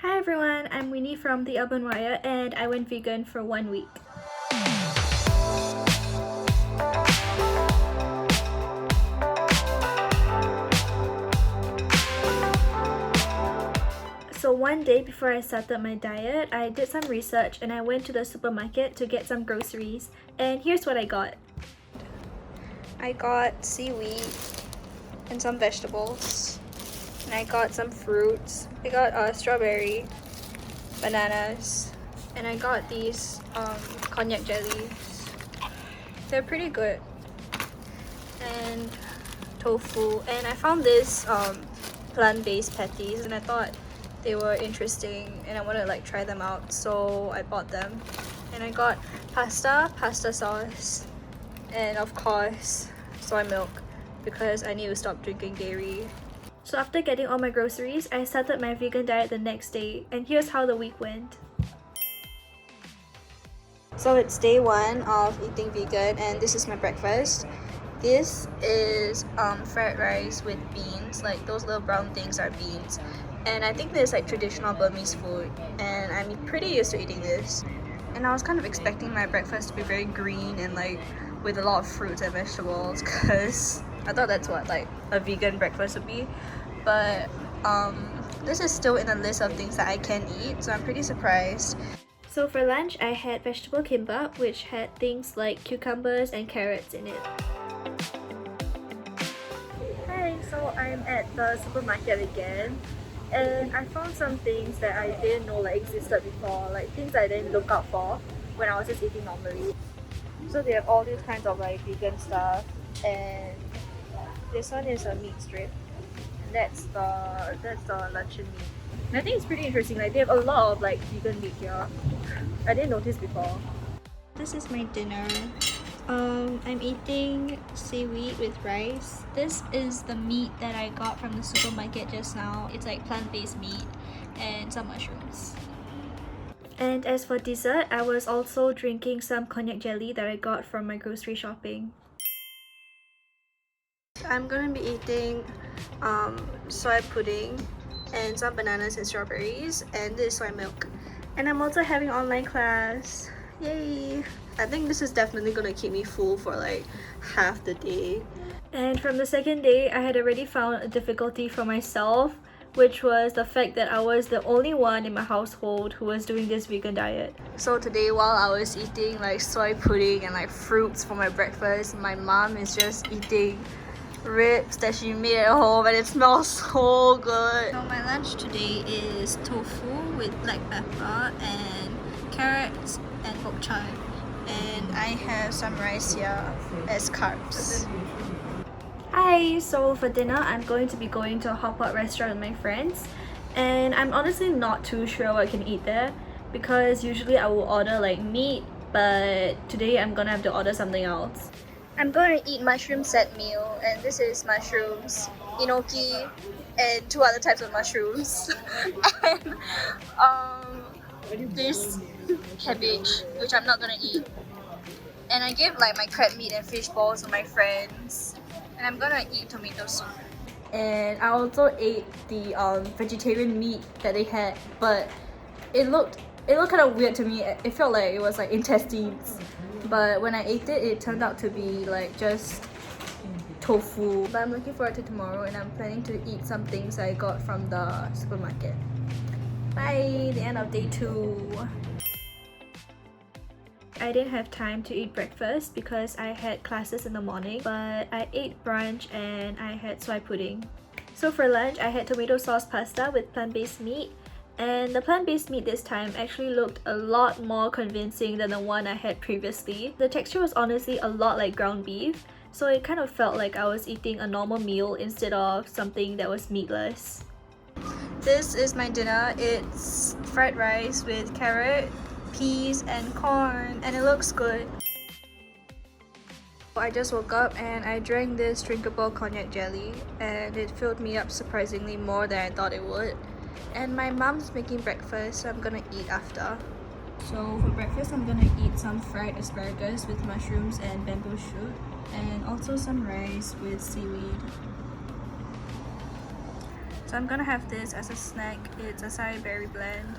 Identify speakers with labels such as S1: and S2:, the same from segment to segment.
S1: Hi everyone, I'm Winny from the UrbanWire and I went vegan for 1 week. So one day before I started my diet, I did some research and I went to the supermarket to get some groceries, and here's what I got. I got seaweed and some vegetables, and I got some fruits. I got strawberry, bananas, and I got these cognac jellies. They're pretty good. And tofu, and I found this plant-based patties and I thought they were interesting and I wanted to try them out, so I bought them. And I got pasta sauce, and of course soy milk because I need to stop drinking dairy. So after getting all my groceries, I started my vegan diet the next day, and here's how the week went. So it's day 1 of eating vegan and this is my breakfast. This is fried rice with beans, like those little brown things are beans. And I think this is traditional Burmese food and I'm pretty used to eating this. And I was kind of expecting my breakfast to be very green and with a lot of fruits and vegetables because I thought that's what a vegan breakfast would be. But this is still in the list of things that I can eat, so I'm pretty surprised. So for lunch, I had vegetable kimbap, which had things like cucumbers and carrots in it. Hi, so I'm at the supermarket again, and I found some things that I didn't know existed before, things I didn't look out for when I was just eating normally. So they have all these kinds of vegan stuff, and this one is a meat strip, and that's the luncheon meat. And I think it's pretty interesting. They have a lot of vegan meat here. I didn't notice before. This is my dinner. I'm eating seaweed with rice. This is the meat that I got from the supermarket just now. It's plant-based meat and some mushrooms. And as for dessert, I was also drinking some cognac jelly that I got from my grocery shopping. I'm gonna be eating soy pudding and some bananas and strawberries, and this is soy milk. And I'm also having online class. Yay! I think this is definitely gonna keep me full for half the day. And from the second day, I had already found a difficulty for myself, which was the fact that I was the only one in my household who was doing this vegan diet. So today, while I was eating soy pudding and fruits for my breakfast, my mom is just eating ribs that she made at home and it smells so good. So my lunch today is tofu with black pepper and carrots and bok choy, and I have some rice here as carbs. Hi, so for dinner I'm going to be going to a hot pot restaurant with my friends, and I'm honestly not too sure what I can eat there because usually I will order meat, but today I'm gonna have to order something else. I'm going to eat mushroom set meal, and this is mushrooms, enoki, and 2 other types of mushrooms. And this cabbage, which I'm not gonna eat. And I gave my crab meat and fish balls to my friends, and I'm gonna eat tomato soup. And I also ate the vegetarian meat that they had, but it looked kind of weird to me. It felt like it was intestines. But when I ate it, it turned out to be just tofu. But I'm looking forward to tomorrow, and I'm planning to eat some things I got from the supermarket. Bye! The end of day 2. I didn't have time to eat breakfast because I had classes in the morning, but I ate brunch and I had soy pudding. So for lunch, I had tomato sauce pasta with plant-based meat. And the plant-based meat this time actually looked a lot more convincing than the one I had previously. The texture was honestly a lot like ground beef, so it kind of felt like I was eating a normal meal instead of something that was meatless. This is my dinner. It's fried rice with carrot, peas, and corn, and it looks good. I just woke up and I drank this drinkable cognac jelly, and it filled me up surprisingly more than I thought it would. And my mom's making breakfast, so I'm gonna eat after. So for breakfast, I'm gonna eat some fried asparagus with mushrooms and bamboo shoot, and also some rice with seaweed. So I'm gonna have this as a snack. It's acai berry blend,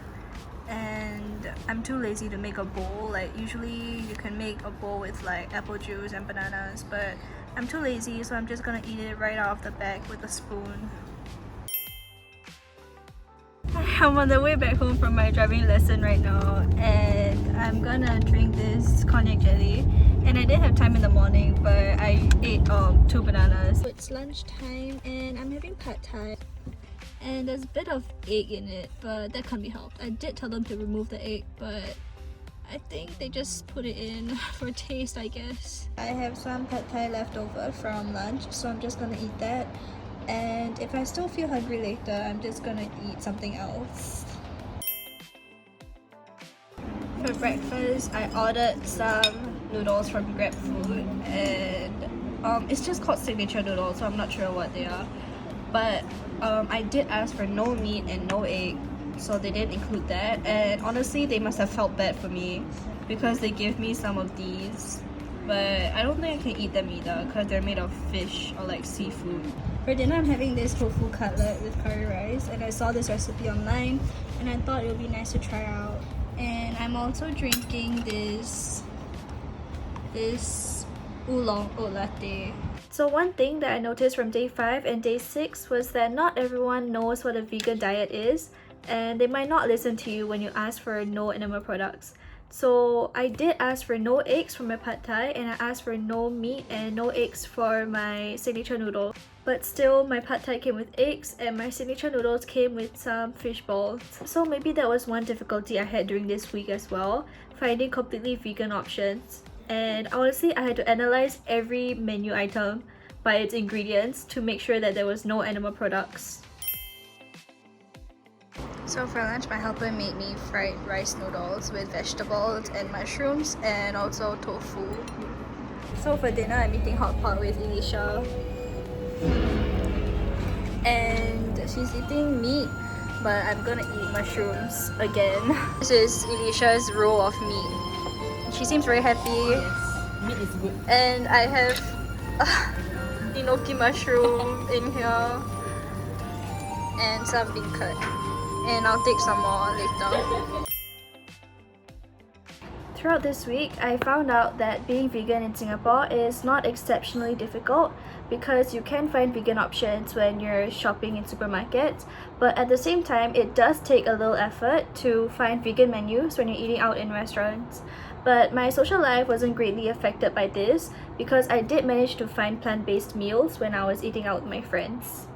S1: and I'm too lazy to make a bowl. Like usually you can make a bowl with like apple juice and bananas, but I'm too lazy, so I'm just gonna eat it right out of the bag with a spoon. I'm on the way back home from my driving lesson right now, and I'm gonna drink this cognac jelly. And I did have time in the morning, but I ate 2 bananas. So it's lunchtime and I'm having pad thai. And there's a bit of egg in it, but that can't be helped. I did tell them to remove the egg, but I think they just put it in for taste, I guess. I have some pad thai left over from lunch, so I'm just gonna eat that. And if I still feel hungry later, I'm just gonna eat something else. For breakfast, I ordered some noodles from GrabFood, and it's just called signature noodles, so I'm not sure what they are. But I did ask for no meat and no egg, so they didn't include that. And honestly, they must have felt bad for me because they gave me some of these, but I don't think I can eat them either because they're made of fish or like seafood. For dinner, I'm having this tofu cutlet with curry rice, and I saw this recipe online and I thought it would be nice to try out. And I'm also drinking this oolong oat latte. So one thing that I noticed from day 5 and day 6 was that not everyone knows what a vegan diet is, and they might not listen to you when you ask for no animal products. So I did ask for no eggs for my pad thai, and I asked for no meat and no eggs for my signature noodle. But still, my pad thai came with eggs and my signature noodles came with some fish balls. So maybe that was one difficulty I had during this week as well, finding completely vegan options. And honestly, I had to analyze every menu item by its ingredients to make sure that there was no animal products. So for lunch, my helper made me fried rice noodles with vegetables and mushrooms and also tofu. So for dinner, I'm eating hot pot with Elisha. And she's eating meat, but I'm gonna eat mushrooms again. This is Elisha's roll of meat. She seems very happy.
S2: Yes, meat is good.
S1: And I have enoki mushroom in here and some bean curd. And I'll take some more later. Throughout this week, I found out that being vegan in Singapore is not exceptionally difficult because you can find vegan options when you're shopping in supermarkets, but at the same time, it does take a little effort to find vegan menus when you're eating out in restaurants. But my social life wasn't greatly affected by this because I did manage to find plant-based meals when I was eating out with my friends.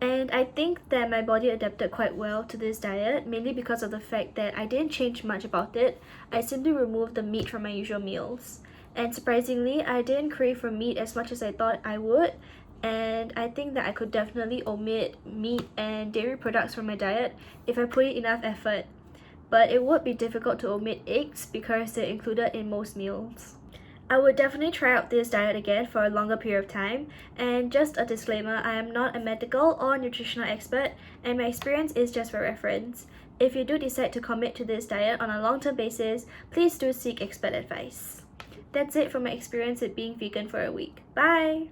S1: And I think that my body adapted quite well to this diet, mainly because of the fact that I didn't change much about it. I simply removed the meat from my usual meals. And surprisingly, I didn't crave for meat as much as I thought I would. And I think that I could definitely omit meat and dairy products from my diet if I put in enough effort. But it would be difficult to omit eggs because they're included in most meals. I would definitely try out this diet again for a longer period of time, and just a disclaimer, I am not a medical or nutritional expert and my experience is just for reference. If you do decide to commit to this diet on a long-term basis, please do seek expert advice. That's it for my experience with being vegan for a week. Bye!